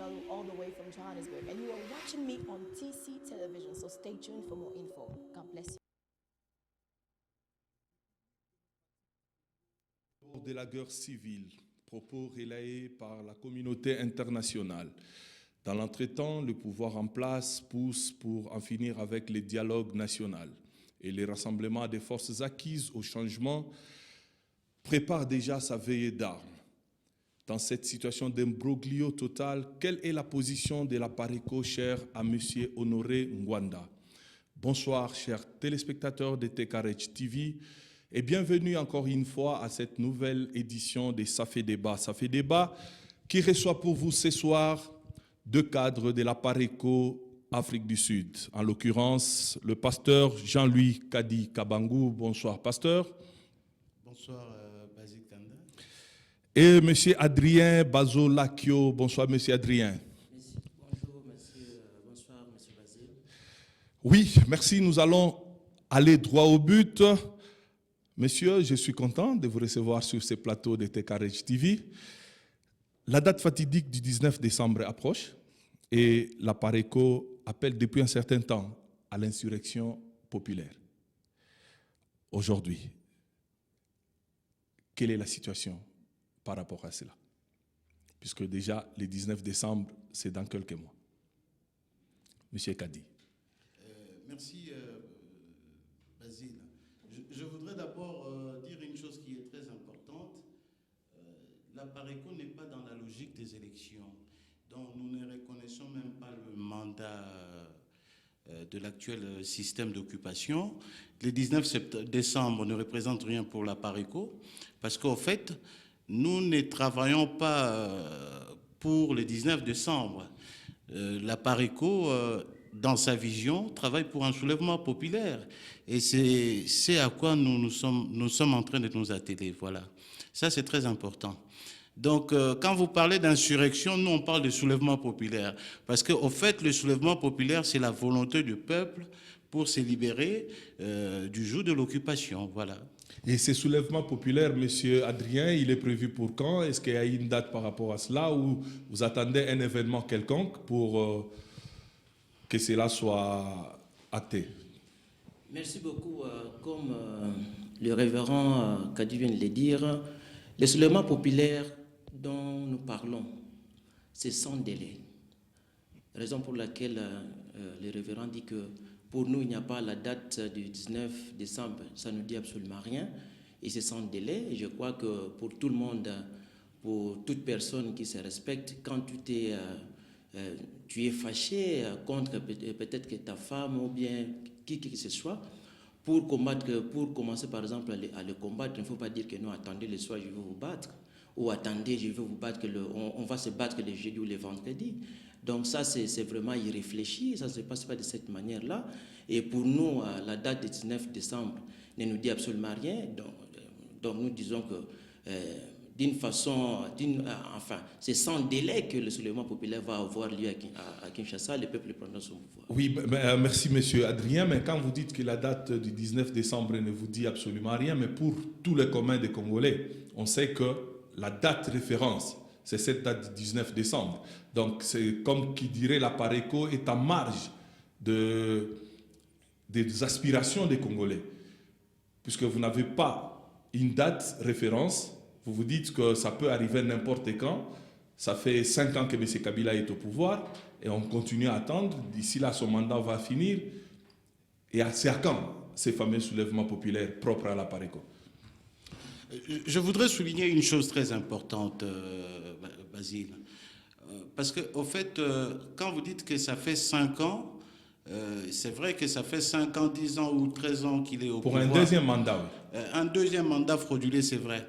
Kalu, all the way from Johannesburg, and you are watching me on TC Television, so stay tuned for more info. God bless you. De la guerre civile, propos relayés par la communauté internationale. Dans l'entretemps, le pouvoir en place pousse pour en finir avec les dialogues nationaux et les rassemblements des forces acquises au changement prépare déjà sa veillée d'armes. Dans cette situation d'imbroglio total, quelle est la position de la PARECO chère à M. Honoré Ngwanda? Bonsoir, chers téléspectateurs de TKRH TV, et bienvenue encore une fois à cette nouvelle édition des Ça fait débat. Ça fait débat qui reçoit pour vous ce soir deux cadres de la PARECO Afrique du Sud. En l'occurrence, le pasteur Jean-Louis Kadi Kabangou. Bonsoir, pasteur. Bonsoir, Basile Kanda. Et M. Adrien Bazolakio. Bonsoir, M. Adrien. Merci. Bonjour, monsieur. Bonsoir, M. Basile. Oui, merci. Nous allons aller droit au but. Monsieur, je suis content de vous recevoir sur ces plateaux de TKRH TV. La date fatidique du 19 décembre approche et la PARECO appelle depuis un certain temps à l'insurrection populaire. Aujourd'hui, quelle est la situation par rapport à cela? Puisque déjà, le 19 décembre, c'est dans quelques mois. Monsieur Kadi. Merci, Basile. Je voudrais d'abord dire une chose qui est très importante. La PARECO n'est pas dans la logique des élections. Donc nous ne reconnaissons même pas le mandat de l'actuel système d'occupation. Le 19 décembre ne représente rien pour la PARECO parce qu'au fait, nous ne travaillons pas pour le 19 décembre. La PARECO, dans sa vision, travaille pour un soulèvement populaire. Et c'est à quoi nous sommes en train de nous atteler. Voilà. Ça, c'est très important. Donc, quand vous parlez d'insurrection, nous, on parle de soulèvement populaire. Parce qu'au fait, le soulèvement populaire, c'est la volonté du peuple pour se libérer du joug de l'occupation. Voilà. Et ce soulèvement populaire, Monsieur Adrien, il est prévu pour quand? Est-ce qu'il y a une date par rapport à cela ou vous attendez un événement quelconque pour que cela soit acté? Merci beaucoup. Comme le révérend Kadi vient de le dire, le soulèvement populaire dont nous parlons, c'est sans délai. Raison pour laquelle le révérend dit que pour nous, il n'y a pas la date du 19 décembre, ça ne nous dit absolument rien, et c'est sans délai. Et je crois que pour tout le monde, pour toute personne qui se respecte, quand tu es fâché contre peut-être que ta femme ou bien qui que ce soit, pour commencer par exemple à le combattre, il ne faut pas dire que non, attendez le soir, je vais vous battre, ou attendez, je vais vous battre, on va se battre le jeudi ou le vendredi. Donc ça, c'est vraiment irréfléchi, ça ne se passe pas de cette manière-là. Et pour nous, la date du 19 décembre ne nous dit absolument rien. Donc nous disons que d'une façon, enfin, c'est sans délai que le soulèvement populaire va avoir lieu à Kinshasa, le peuple prendra son pouvoir. Oui, merci Monsieur Adrien, mais quand vous dites que la date du 19 décembre ne vous dit absolument rien, mais pour tous les communs des Congolais, on sait que la date référence, c'est cette date du 19 décembre. Donc c'est comme qui dirait la PARECO est en marge des aspirations des Congolais, puisque vous n'avez pas une date référence. Vous vous dites que ça peut arriver n'importe quand. Ça fait 5 ans que M. Kabila est au pouvoir et on continue à attendre. D'ici là, son mandat va finir. Et c'est à quand ces fameux soulèvements populaires propres à la PARECO? Je voudrais souligner une chose très importante, Basile. Parce qu'au fait, quand vous dites que ça fait 5 ans, c'est vrai que ça fait 5 ans, 10 ans ou 13 ans qu'il est au pouvoir. Pour un deuxième mandat, oui. Un deuxième mandat fraudulé, c'est vrai.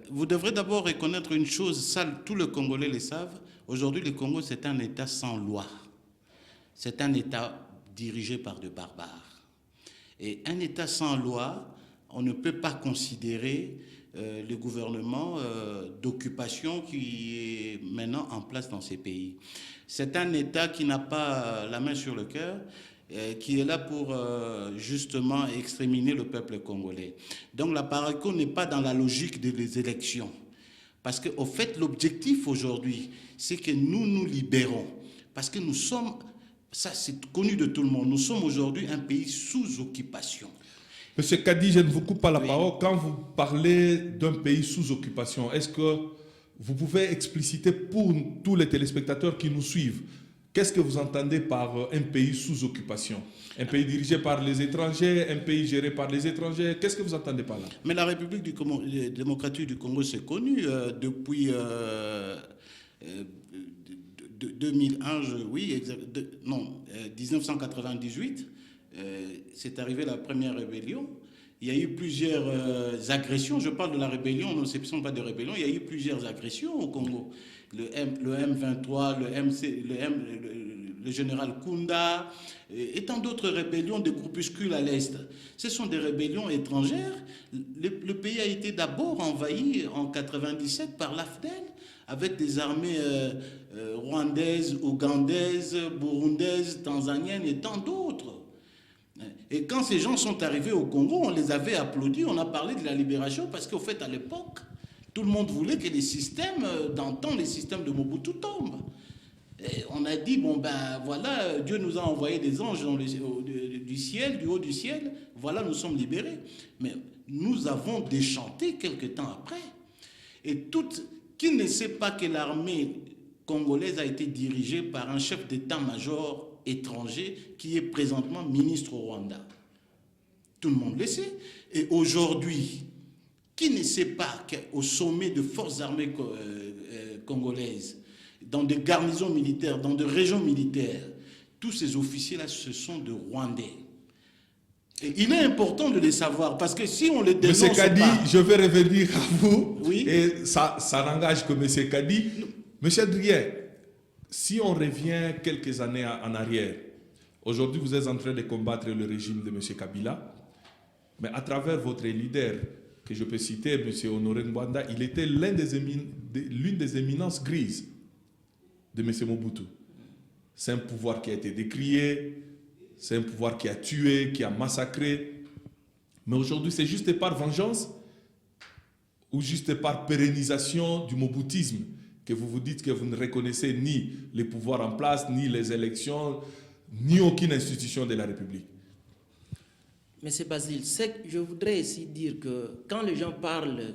Vous devrez d'abord reconnaître une chose, ça, tous les Congolais le savent. Aujourd'hui, le Congo, c'est un État sans loi. C'est un État dirigé par de barbares. Et un État sans loi, on ne peut pas considérer le gouvernement d'occupation qui est maintenant en place dans ces pays. C'est un État qui n'a pas la main sur le cœur, qui est là pour justement exterminer le peuple congolais. Donc la PARECO n'est pas dans la logique des élections. Parce qu'au fait, l'objectif aujourd'hui, c'est que nous nous libérons. Parce que nous sommes, ça c'est connu de tout le monde, nous sommes aujourd'hui un pays sous occupation. Monsieur Kadi, je ne vous coupe pas la Oui. parole. Quand vous parlez d'un pays sous occupation, est-ce que vous pouvez expliciter pour tous les téléspectateurs qui nous suivent, qu'est-ce que vous entendez par un pays sous occupation? Un pays dirigé par les étrangers, un pays géré par les étrangers, qu'est-ce que vous entendez par là? Mais la République démocratique du Congo, c'est connu depuis 2001, 1998. C'est arrivé la première rébellion. Il y a eu plusieurs agressions. Je parle de la rébellion, non, ce ne sont pas de rébellions. Il y a eu plusieurs agressions au Congo. Le M23, le général Kunda, et tant d'autres rébellions de groupuscules à l'Est. Ce sont des rébellions étrangères. Le pays a été d'abord envahi en 1997 par l'AFDEL, avec des armées rwandaises, ougandaises, burundaises, tanzaniennes et tant d'autres. Et quand ces gens sont arrivés au Congo, on les avait applaudis, on a parlé de la libération, parce qu'au fait, à l'époque, tout le monde voulait que les systèmes d'antan, les systèmes de Mobutu tombent. Et on a dit, bon ben voilà, Dieu nous a envoyé des anges du ciel, du haut du ciel, voilà, nous sommes libérés. Mais nous avons déchanté quelque temps après. Et qui ne sait pas que l'armée congolaise a été dirigée par un chef d'état-major étranger qui est présentement ministre au Rwanda? Tout le monde le sait. Et aujourd'hui, qui ne sait pas qu'au sommet de forces armées congolaises, dans des garnisons militaires, dans des régions militaires, tous ces officiers-là, ce sont de Rwandais. Et il est important de les savoir, parce que si on les dénonce Monsieur Kadi, pas... je vais revenir à vous, Oui. et ça n'engage que Monsieur Kadi. Monsieur Adrien, si on revient quelques années en arrière, aujourd'hui vous êtes en train de combattre le régime de Monsieur Kabila, mais à travers votre leader, que je peux citer, Monsieur Honoré Mbanda, il était l'une des éminences grises de M. Mobutu. C'est un pouvoir qui a été décrié, c'est un pouvoir qui a tué, qui a massacré. Mais aujourd'hui, c'est juste par vengeance ou juste par pérennisation du mobutisme que vous vous dites que vous ne reconnaissez ni les pouvoirs en place, ni les élections, ni aucune institution de la République. Monsieur Basile, je voudrais aussi dire que quand les gens parlent,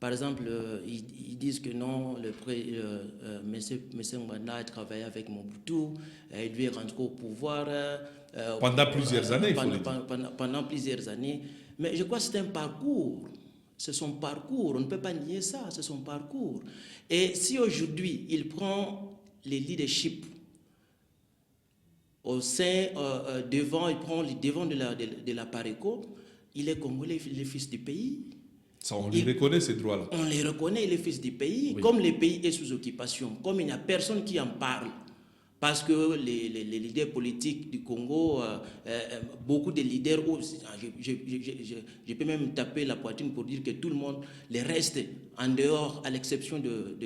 par exemple, ils disent que non, M. Mbanda a travaillé avec Mobutu, il lui est rentré au pouvoir. Pendant plusieurs années, il faut le dire. Pendant plusieurs années. Mais je crois que c'est un parcours. C'est son parcours. On ne peut pas nier ça. C'est son parcours. Et si aujourd'hui, il prend les leaderships au sein, il prend le devant de la PARECO, il est congolais, il est fils du pays. Ça, on les reconnaît, ces droits-là. On les reconnaît, il est fils du pays. Oui. Comme le pays est sous occupation, comme il n'y a personne qui en parle, parce que les leaders politiques du Congo, beaucoup de leaders, je peux même taper la poitrine pour dire que tout le monde les reste en dehors, à l'exception de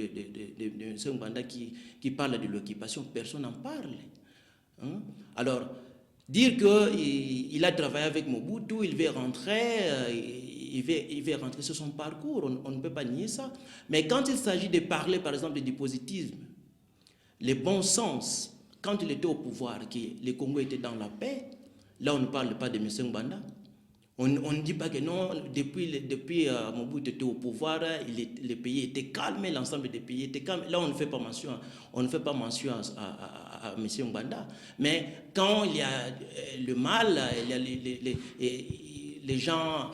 M. Mbanda qui parle de l'occupation, personne n'en parle. Hein? Alors, dire qu'il a travaillé avec Mobutu, il veut rentrer, il veut rentrer sur son parcours, on ne peut pas nier ça. Mais quand il s'agit de parler, par exemple, du positivisme, le bon sens, quand il était au pouvoir, que le Congo était dans la paix, là on ne parle pas de M. Mbanda. On ne dit pas que non, depuis Mobutu était au pouvoir, le pays était calme, l'ensemble des pays était calme. Là on ne fait pas mention, à M. Mbanda. Mais quand il y a le mal, il y a les gens,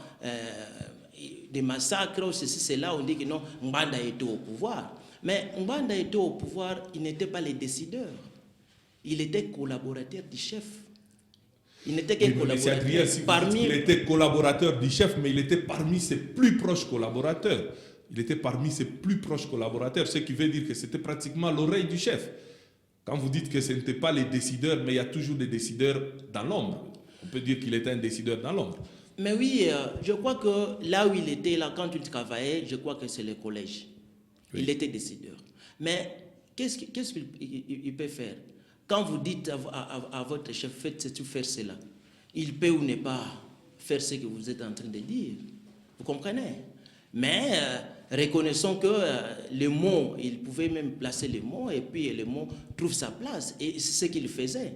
des massacres, c'est là où on dit que non, Mbanda était au pouvoir. Mais Mbanda était au pouvoir, il n'était pas le décideur. Il était collaborateur du chef. Il n'était qu'un collaborateur. Il était collaborateur du chef, mais il était parmi ses plus proches collaborateurs. Il était parmi ses plus proches collaborateurs, ce qui veut dire que c'était pratiquement l'oreille du chef. Quand vous dites que ce n'était pas les décideurs, mais il y a toujours des décideurs dans l'ombre. On peut dire qu'il était un décideur dans l'ombre. Mais oui, je crois que là où il était, là, quand il travaillait, je crois que c'est le collège. Oui. Il était décideur. Mais qu'est-ce qu'il peut faire? Quand vous dites à votre chef, faites ceci ou faire cela, il peut ou ne pas faire ce que vous êtes en train de dire. Vous comprenez? Mais reconnaissons que le mot, il pouvait même placer le mot et puis le mot trouve sa place. Et c'est ce qu'il faisait.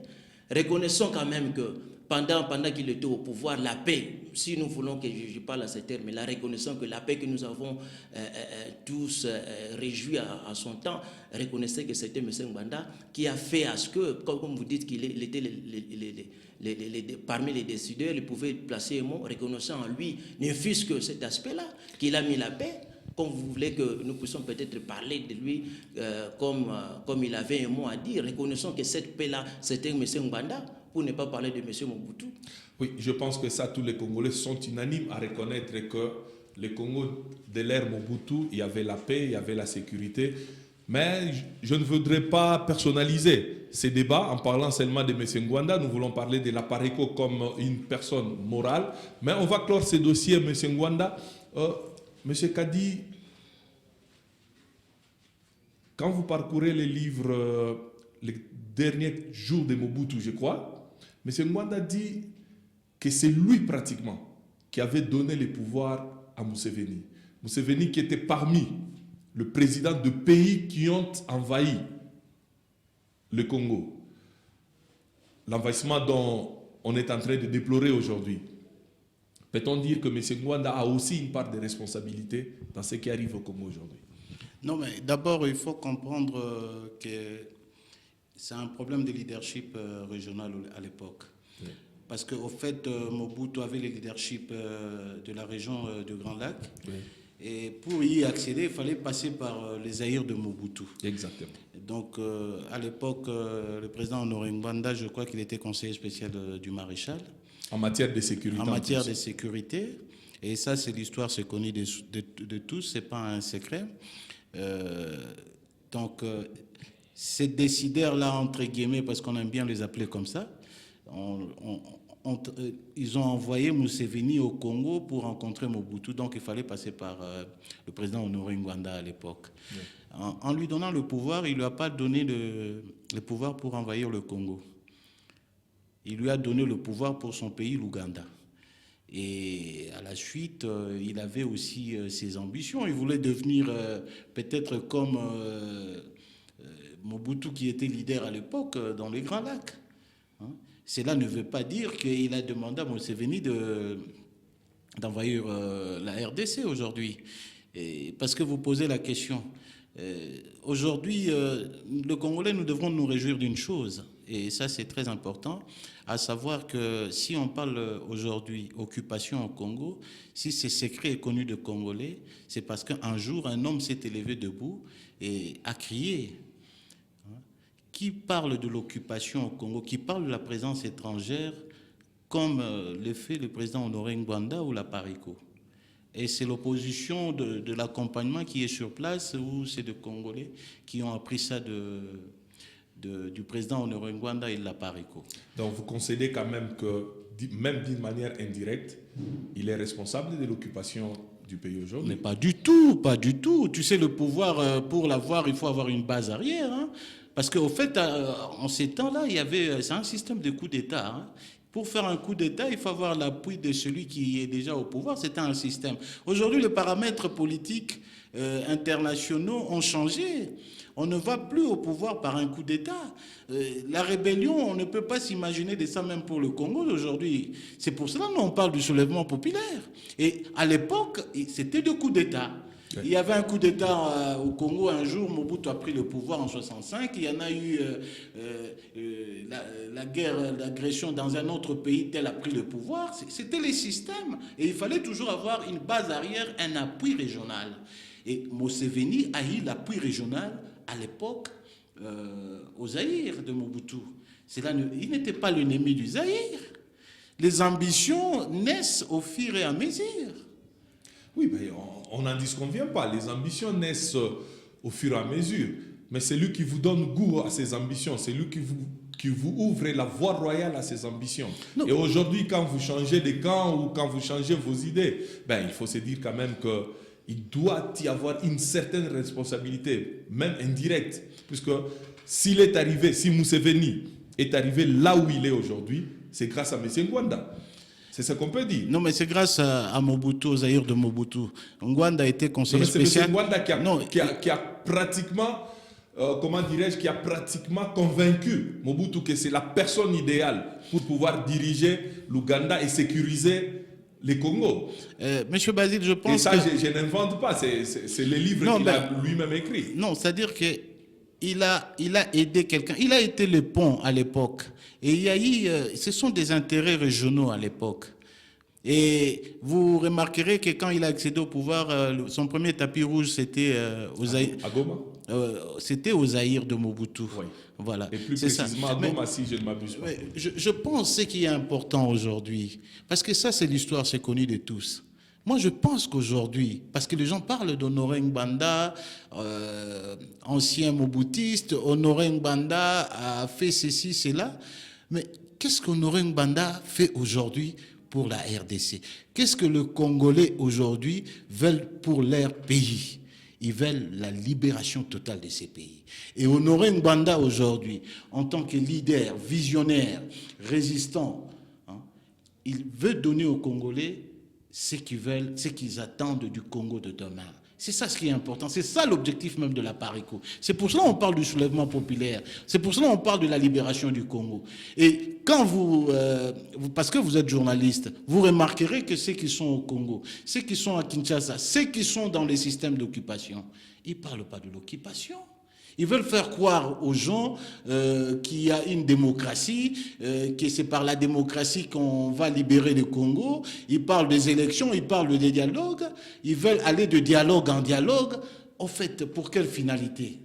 Reconnaissons quand même que pendant qu'il était au pouvoir, la paix, si nous voulons que je parle à ce terme-là, reconnaissons que la paix que nous avons tous réjoui à son temps, reconnaissez que c'était M. Ngbanda qui a fait à ce que, comme vous dites qu'il était parmi les décideurs, il pouvait placer un mot, reconnaissant en lui, ne fût-ce que cet aspect-là, qu'il a mis la paix. Comme vous voulez que nous puissions peut-être parler de lui comme il avait un mot à dire, reconnaissons que cette paix-là, c'était M. Ngbanda, pour ne pas parler de M. Mobutu. Oui, je pense que ça, tous les Congolais sont unanimes à reconnaître que le Congo de l'ère Mobutu, il y avait la paix, il y avait la sécurité. Mais je ne voudrais pas personnaliser ces débats en parlant seulement de M. Ngbanda. Nous voulons parler de l'APARECO comme une personne morale. Mais on va clore ces dossiers, M. Ngbanda. M. Kadi, quand vous parcourez les livres, les derniers jours de Mobutu, je crois, M. Ngbanda dit que c'est lui pratiquement qui avait donné le pouvoir à Museveni. Museveni qui était parmi les présidents de pays qui ont envahi le Congo. L'envahissement dont on est en train de déplorer aujourd'hui. Peut-on dire que M. Ngbanda a aussi une part de responsabilité dans ce qui arrive au Congo aujourd'hui? Non, mais d'abord, il faut comprendre que c'est un problème de leadership régional à l'époque. Oui. Parce qu'au fait, Mobutu avait le leadership de la région du Grand Lac. Oui. Et pour y accéder, il fallait passer par les zaïrs de Mobutu. Exactement. Donc, à l'époque, le président Honoré Ngbanda, je crois qu'il était conseiller spécial du maréchal. En matière de sécurité. En matière de sécurité. Et ça, c'est l'histoire, c'est connu de tous, ce n'est pas un secret. Donc, ces décideurs-là, entre guillemets, parce qu'on aime bien les appeler comme ça, ils ont envoyé Museveni au Congo pour rencontrer Mobutu. Donc, il fallait passer par le président Honoré Ngbanda à l'époque. Oui. En lui donnant le pouvoir, il ne lui a pas donné le pouvoir pour envahir le Congo. Il lui a donné le pouvoir pour son pays, l'Ouganda. Et à la suite, il avait aussi ses ambitions. Il voulait devenir peut-être comme Mobutu qui était leader à l'époque dans les Grands Lacs. Hein? Cela ne veut pas dire qu'il a demandé à Museveni d'envahir la RDC aujourd'hui. Parce que vous posez la question. Aujourd'hui, le Congolais, nous devrons nous réjouir d'une chose, et ça c'est très important, à savoir que si on parle aujourd'hui occupation au Congo, si c'est secret et connu de Congolais, c'est parce qu'un jour un homme s'est élevé debout et a crié. Qui parle de l'occupation au Congo, qui parle de la présence étrangère, comme le fait le président Honoré Ngbanda ou la PARECO. Et c'est l'opposition de l'accompagnement qui est sur place, ou c'est des Congolais qui ont appris ça du président Honoré Ngbanda et de la PARECO. Donc vous concédez quand même que, même d'une manière indirecte, il est responsable de l'occupation du pays aujourd'hui? Mais pas du tout, pas du tout. Tu sais, le pouvoir, pour l'avoir, il faut avoir une base arrière. Hein. Parce qu'au fait, en ces temps-là, c'est un système de coup d'État. Hein. Pour faire un coup d'État, il faut avoir l'appui de celui qui est déjà au pouvoir. C'était un système. Aujourd'hui, les paramètres politiques internationaux ont changé. On ne va plus au pouvoir par un coup d'État. La rébellion, on ne peut pas s'imaginer de ça même pour le Congo d'aujourd'hui. C'est pour cela qu'on parle du soulèvement populaire. Et à l'époque, c'était deux coups d'État. Oui. Il y avait un coup d'État au Congo un jour, Mobutu a pris le pouvoir en 65. Il y en a eu la guerre, l'agression dans un autre pays, tel a pris le pouvoir. C'était les systèmes. Et il fallait toujours avoir une base arrière, un appui régional. Et Museveni a eu l'appui régional à l'époque au Zaïre de Mobutu. Il n'était pas l'ennemi du Zaïre. Les ambitions naissent au fur et à mesure. Oui, mais on n'en disconvient pas. Les ambitions naissent au fur et à mesure. Mais c'est lui qui vous donne goût à ces ambitions. C'est lui qui vous ouvre la voie royale à ces ambitions. Non. Et aujourd'hui, quand vous changez de camp ou quand vous changez vos idées, il faut se dire quand même qu'il doit y avoir une certaine responsabilité, même indirecte. Puisque si Museveni est arrivé là où il est aujourd'hui, c'est grâce à M. Ngbanda. C'est ce qu'on peut dire. Non, mais c'est grâce à Mobutu, au Zaïre de Mobutu. Ngwanda a été conseiller C'est M. spécial. Ngwanda qui a pratiquement, comment dirais-je, qui a pratiquement convaincu Mobutu que c'est la personne idéale pour pouvoir diriger l'Ouganda et sécuriser les Congo. Monsieur Basile, je pense et ça, je n'invente pas, c'est les livres qu'il a lui-même écrits. Non, c'est-à-dire qu'il a aidé quelqu'un. Il a été le pont à l'époque. Et il y a eu, ce sont des intérêts régionaux à l'époque. Et vous remarquerez que quand il a accédé au pouvoir, son premier tapis rouge, c'était aux Zaïre. À Goma c'était aux Zaïre de Mobutu. Oui. Voilà. Et plus précisément à Goma, si je ne m'abuse pas. Je pense ce qui est important aujourd'hui, parce que ça, c'est l'histoire, c'est connu de tous. Moi, je pense qu'aujourd'hui, parce que les gens parlent d'Honoré Ngbanda, ancien mobutiste, Honoré Ngbanda a fait ceci, cela, mais qu'est-ce qu'Honoré Ngbanda fait aujourd'hui pour la RDC? Qu'est-ce que les Congolais aujourd'hui veulent pour leur pays? Ils veulent la libération totale de ces pays. Et Honoré Ngbanda aujourd'hui, en tant que leader, visionnaire, résistant, il veut donner aux Congolais ce qu'ils veulent, ce qu'ils attendent du Congo de demain. C'est ça ce qui est important. C'est ça l'objectif même de la PARECO. C'est pour cela qu'on parle du soulèvement populaire. C'est pour cela qu'on parle de la libération du Congo. Et quand parce que vous êtes journaliste, vous remarquerez que ceux qui sont au Congo, ceux qui sont à Kinshasa, ceux qui sont dans les systèmes d'occupation, ils ne parlent pas de l'occupation. Ils veulent faire croire aux gens qu'il y a une démocratie, que c'est par la démocratie qu'on va libérer le Congo. Ils parlent des élections, ils parlent des dialogues. Ils veulent aller de dialogue en dialogue. En fait, pour quelle finalité?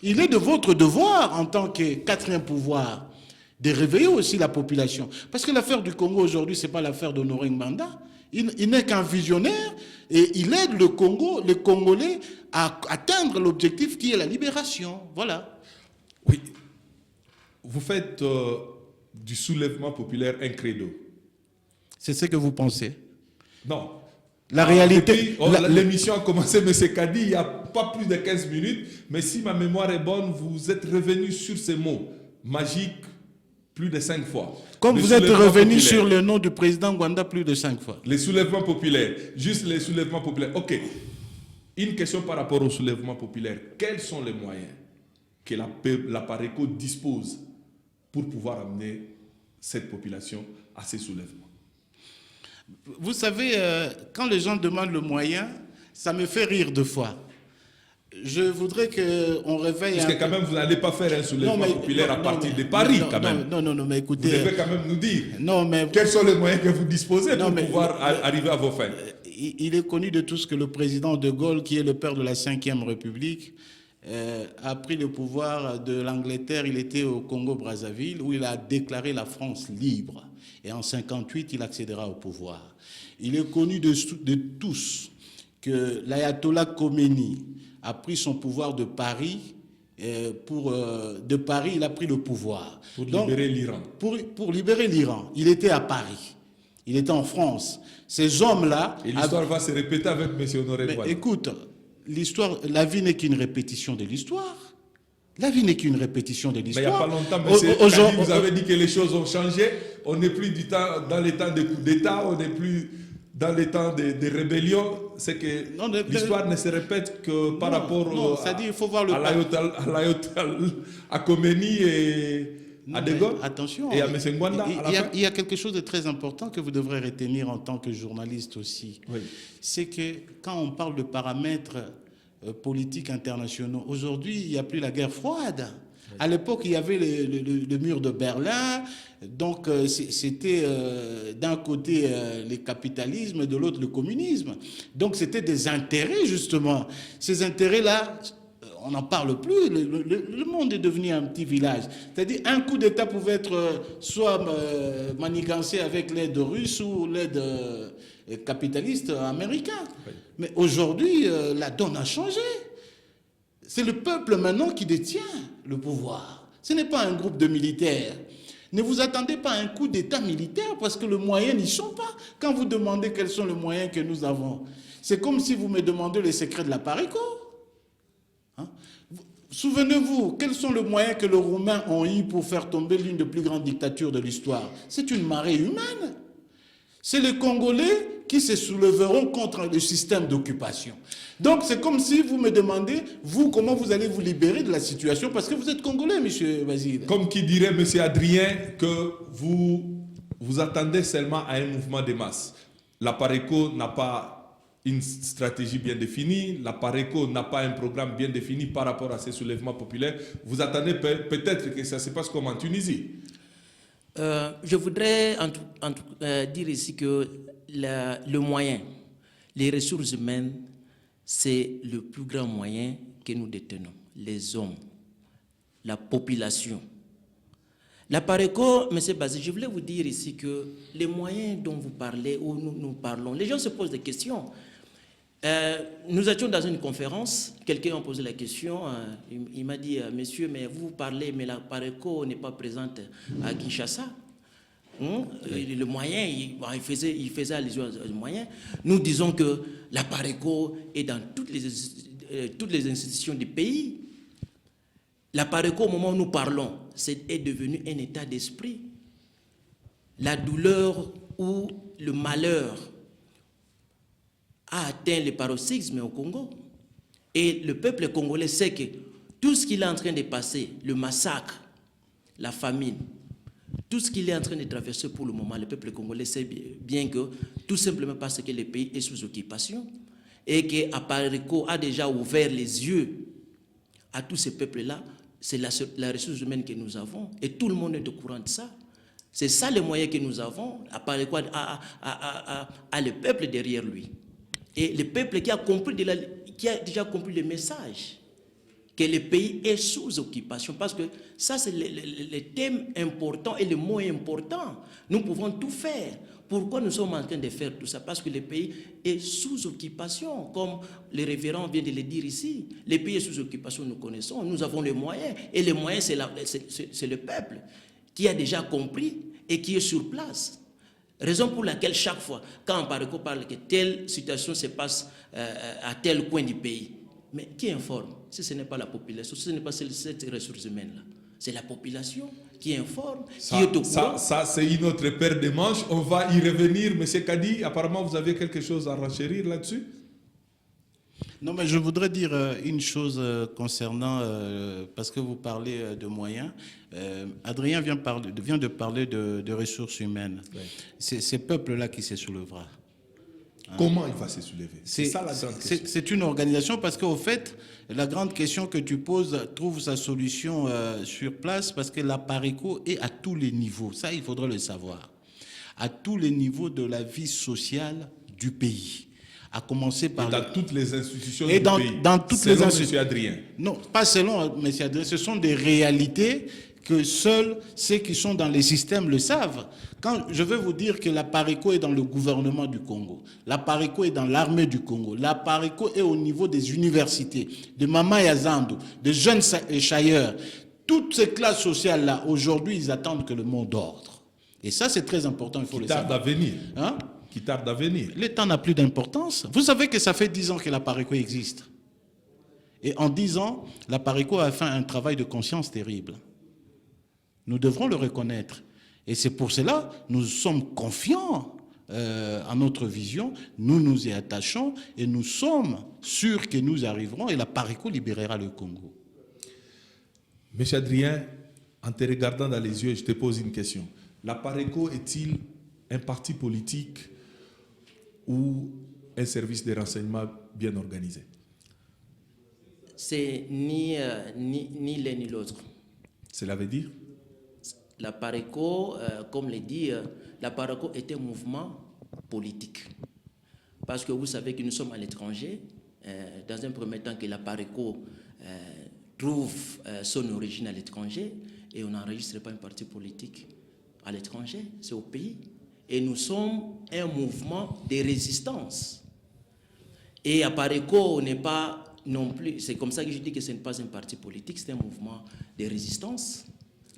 Il est de votre devoir, en tant que quatrième pouvoir, de réveiller aussi la population. Parce que l'affaire du Congo aujourd'hui, ce n'est pas l'affaire d'Honoré Ngbanda. Il n'est qu'un visionnaire et il aide le Congo, les Congolais, à atteindre l'objectif qui est la libération. Voilà. Oui. Vous faites du soulèvement populaire un credo. C'est ce que vous pensez? Non. La réalité... L'émission a commencé, M. Kadi, il n'y a pas plus de 15 minutes, mais si ma mémoire est bonne, vous êtes revenu sur ces mots magiques plus de 5 fois. Comme vous êtes revenu sur le nom du président Ngwanda plus de 5 fois. Les soulèvements populaires, juste les soulèvements populaires. Ok. Une question par rapport au soulèvement populaire. Quels sont les moyens que la PARECO dispose pour pouvoir amener cette population à ces soulèvements? Vous savez, quand les gens demandent le moyen, ça me fait rire deux fois. Je voudrais qu'on réveille... Parce que quand même, vous n'allez pas faire un soulèvement populaire à partir de Paris, quand même. Non, mais écoutez... Vous devez quand même nous dire mais, quels sont les moyens que vous disposez pour pouvoir arriver à vos fins. Il est connu de tous que le président de Gaulle, qui est le père de la Ve République, a pris le pouvoir de l'Angleterre. Il était au Congo-Brazzaville, où il a déclaré la France libre. Et en 1958, il accédera au pouvoir. Il est connu de tous que l'ayatollah Khomeini a pris son pouvoir de Paris. De Paris, il a pris le pouvoir. Pour libérer l'Iran. Pour libérer l'Iran. Il était à Paris. Il était en France. Ces hommes-là... Et l'histoire va se répéter avec M. Honoré Ngbanda. Écoute, la vie n'est qu'une répétition de l'histoire. La vie n'est qu'une répétition de l'histoire. Mais il n'y a pas longtemps, M. Kadi, vous avez dit que les choses ont changé. On n'est plus dans les temps des coups d'État, on n'est plus dans les temps des rébellions. C'est que l'histoire ne se répète que par rapport à Khomeini et à De Gaulle. Attention, et à M. Ngwanda. Il y a quelque chose de très important que vous devrez retenir en tant que journaliste aussi. Oui. C'est que quand on parle de paramètres politiques internationaux, aujourd'hui, il n'y a plus la guerre froide. Oui. À l'époque, il y avait le mur de Berlin. Donc, c'était d'un côté le capitalisme, de l'autre le communisme. Donc, c'était des intérêts, justement. Ces intérêts-là, on n'en parle plus. Le monde est devenu un petit village. C'est-à-dire, un coup d'État pouvait être soit manigancé avec l'aide russe ou l'aide capitaliste américain. Oui. Mais aujourd'hui, la donne a changé. C'est le peuple maintenant qui détient le pouvoir. Ce n'est pas un groupe de militaires. Ne vous attendez pas à un coup d'État militaire parce que les moyens n'y sont pas. Quand vous demandez quels sont les moyens que nous avons, c'est comme si vous me demandez les secrets de la PARECO. Hein? Souvenez-vous, quels sont les moyens que les Roumains ont eu pour faire tomber l'une des plus grandes dictatures de l'histoire? C'est une marée humaine. C'est les Congolais qui se soulèveront contre le système d'occupation. Donc c'est comme si vous me demandez, vous, comment vous allez vous libérer de la situation, parce que vous êtes Congolais, M. Basile. Comme qui dirait M. Adrien que vous attendez seulement à un mouvement de masse. La PARECO n'a pas une stratégie bien définie, la PARECO n'a pas un programme bien défini par rapport à ces soulèvements populaires. Vous attendez peut-être que ça se passe comme en Tunisie. Je voudrais dire ici que le moyen, les ressources humaines, c'est le plus grand moyen que nous détenons. Les hommes, la population. La PARECO, M. Bazé, je voulais vous dire ici que les moyens dont vous parlez, ou nous parlons, les gens se posent des questions. Nous étions dans une conférence, quelqu'un a posé la question, il m'a dit, monsieur, mais vous parlez, mais la PARECO n'est pas présente à Kinshasa. Le moyen, il faisait allusion au moyen. Nous disons que la PARECO est dans toutes les institutions du pays. La PARECO, au moment où nous parlons, est devenu un état d'esprit. La douleur ou le malheur a atteint le paroxysme au Congo. Et le peuple congolais sait que tout ce qu'il est en train de passer, le massacre, la famine, tout ce qu'il est en train de traverser pour le moment, le peuple congolais sait bien que tout simplement parce que le pays est sous occupation et que PARECO a déjà ouvert les yeux à tous ces peuples-là. C'est la ressource humaine que nous avons et tout le monde est au courant de ça. C'est ça le moyen que nous avons. PARECO a le peuple derrière lui. Et le peuple qui a déjà compris le message que le pays est sous occupation. Parce que ça, c'est le thème important et le mot important. Nous pouvons tout faire. Pourquoi nous sommes en train de faire tout ça? Parce que le pays est sous occupation, comme le révérend vient de le dire ici. Le pays est sous occupation, nous connaissons, nous avons les moyens. Et les moyens, c'est le peuple qui a déjà compris et qui est sur place. Raison pour laquelle chaque fois, quand PARECO parle que telle situation se passe à tel coin du pays, mais qui informe? Si ce n'est pas la population, si ce n'est pas cette ressource humaine-là, c'est la population qui informe, qui est au courant. Ça c'est une autre paire de manches. On va y revenir. M. Kadi, apparemment, vous avez quelque chose à renchérir là-dessus? Non, mais je voudrais dire une chose concernant, parce que vous parlez de moyens. Adrien vient de parler de ressources humaines. Oui. C'est ces peuples-là qui se soulèvera. Comment il va se soulever? C'est ça la grande question. C'est une organisation parce qu'au fait, la grande question que tu poses trouve sa solution sur place parce que la PARECO est à tous les niveaux. Ça, il faudrait le savoir. À tous les niveaux de la vie sociale du pays. À commencer par... Et dans toutes les institutions du pays. Dans toutes les institutions. M. Adrien. Non, pas selon M. Adrien. Ce sont des réalités que seuls ceux qui sont dans les systèmes le savent. Quand je veux vous dire que la PARECO est dans le gouvernement du Congo, la PARECO est dans l'armée du Congo, la PARECO est au niveau des universités, de Mama Yazando, de jeunes chailleurs. Toutes ces classes sociales-là, aujourd'hui, ils attendent que le mot d'ordre. Et ça, c'est très important, il faut le savoir. Qui tarde à venir. Hein? Qui tarde à venir. Le temps n'a plus d'importance. Vous savez que ça fait 10 ans que la PARECO existe. Et en 10 ans, la PARECO a fait un travail de conscience terrible. Nous devrons le reconnaître. Et c'est pour cela que nous sommes confiants à notre vision, nous nous y attachons et nous sommes sûrs que nous arriverons et la PARECO libérera le Congo. Monsieur Adrien, en te regardant dans les yeux, je te pose une question. La PARECO est-il un parti politique ou un service de renseignement bien organisé? C'est ni l'un ni l'autre. Cela veut dire? La PARECO, comme le dit, la PARECO est un mouvement politique. Parce que vous savez que nous sommes à l'étranger, dans un premier temps que la PARECO trouve son origine à l'étranger, et on n'enregistre pas un parti politique à l'étranger, c'est au pays. Et nous sommes un mouvement de résistance. Et à PARECO, on n'est pas non plus, c'est comme ça que je dis que ce n'est pas un parti politique, c'est un mouvement de résistance.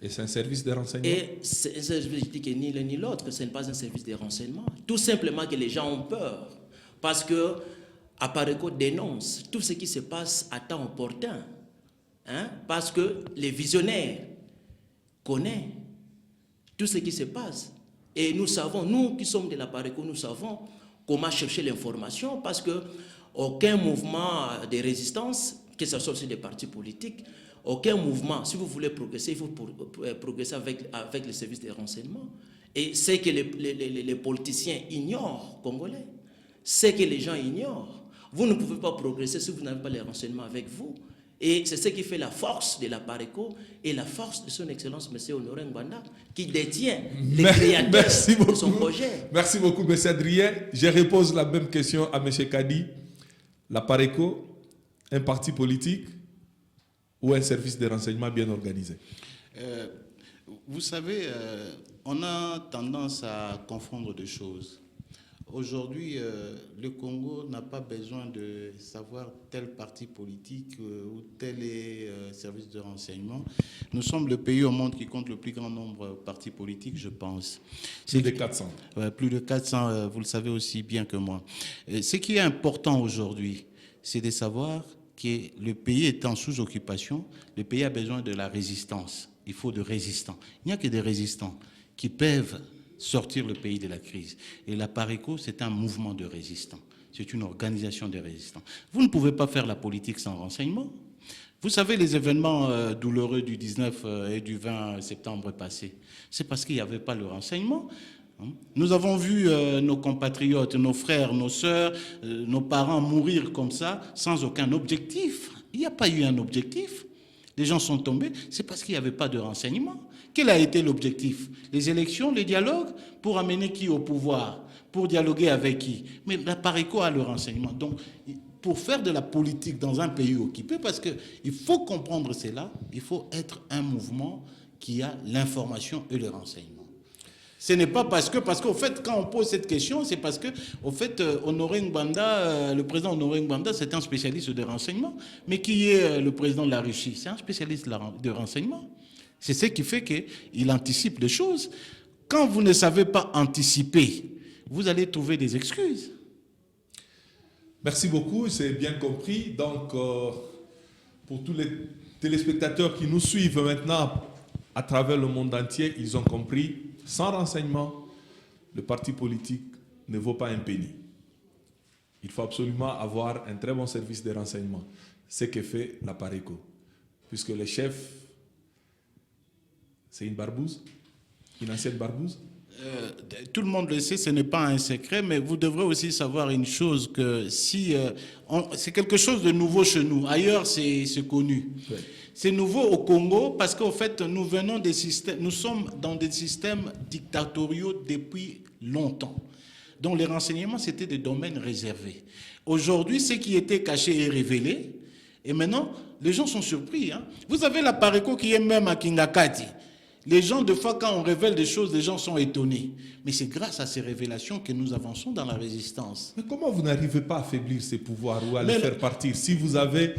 Et c'est un service de renseignement? Et je dis que ni l'un ni l'autre, ce n'est pas un service de renseignement. Tout simplement que les gens ont peur. Parce que PARECO dénonce tout ce qui se passe à temps opportun. Hein? Parce que les visionnaires connaissent tout ce qui se passe. Et nous savons, nous qui sommes de la PARECO, nous savons comment chercher l'information, parce que aucun mouvement de résistance, que ce soit aussi des partis politiques, aucun mouvement, si vous voulez progresser, il faut progresser avec les services de renseignement. Et c'est que les politiciens ignorent, Congolais, c'est que les gens ignorent. Vous ne pouvez pas progresser si vous n'avez pas les renseignements avec vous. Et c'est ce qui fait la force de la PARECO et la force de son Excellence, M. Honoré Ngbanda, qui détient les créateurs de son projet. Merci beaucoup, M. Adrien. Je repose la même question à M. Kadi. La PARECO, un parti politique ou un service de renseignement bien organisé? Vous savez, on a tendance à confondre deux choses. Aujourd'hui, le Congo n'a pas besoin de savoir tel parti politique ou tel service de renseignement. Nous sommes le pays au monde qui compte le plus grand nombre de partis politiques, je pense. Plus de 400. Plus de 400, vous le savez aussi bien que moi. Ce qui est important aujourd'hui, c'est de savoir que le pays étant sous occupation, le pays a besoin de la résistance. Il faut de résistants. Il n'y a que des résistants qui peuvent sortir le pays de la crise. Et la PARECO, c'est un mouvement de résistants. C'est une organisation de résistants. Vous ne pouvez pas faire la politique sans renseignement. Vous savez, les événements douloureux du 19 et du 20 septembre passé, c'est parce qu'il n'y avait pas le renseignement. Nous avons vu nos compatriotes, nos frères, nos sœurs, nos parents mourir comme ça, sans aucun objectif. Il n'y a pas eu un objectif. Les gens sont tombés, c'est parce qu'il n'y avait pas de renseignement. Quel a été l'objectif? Les élections, les dialogues, pour amener qui au pouvoir? Pour dialoguer avec qui? Mais la PARECO a le renseignement. Donc, pour faire de la politique dans un pays occupé, parce qu'il faut comprendre cela, il faut être un mouvement qui a l'information et le renseignement. Ce n'est pas parce qu'au fait, quand on pose cette question, c'est parce que, au fait, Honoré Ngbanda, le président Honoré Ngbanda, c'est un spécialiste de renseignement. Mais qui est le président de la Russie? C'est un spécialiste de renseignement. C'est ce qui fait qu'il anticipe les choses. Quand vous ne savez pas anticiper, vous allez trouver des excuses. Merci beaucoup, c'est bien compris. Donc, pour tous les téléspectateurs qui nous suivent maintenant à travers le monde entier, ils ont compris, sans renseignement, le parti politique ne vaut pas un penny. Il faut absolument avoir un très bon service de renseignement. Ce que fait la PARECO. Puisque le chef, c'est une barbouze, une ancienne barbouze. Tout le monde le sait, ce n'est pas un secret, mais vous devrez aussi savoir une chose, que si c'est quelque chose de nouveau chez nous, ailleurs c'est connu. Oui. C'est nouveau au Congo parce qu'en fait, nous sommes dans des systèmes dictatoriaux depuis longtemps. Donc les renseignements, c'était des domaines réservés. Aujourd'hui, ce qui était caché est révélé. Et maintenant, les gens sont surpris. Hein. Vous avez la PARECO qui est même à Kingakati. Les gens, de fois, quand on révèle des choses, les gens sont étonnés. Mais c'est grâce à ces révélations que nous avançons dans la résistance. Mais comment vous n'arrivez pas à affaiblir ces pouvoirs ou à les faire partir? Si vous avez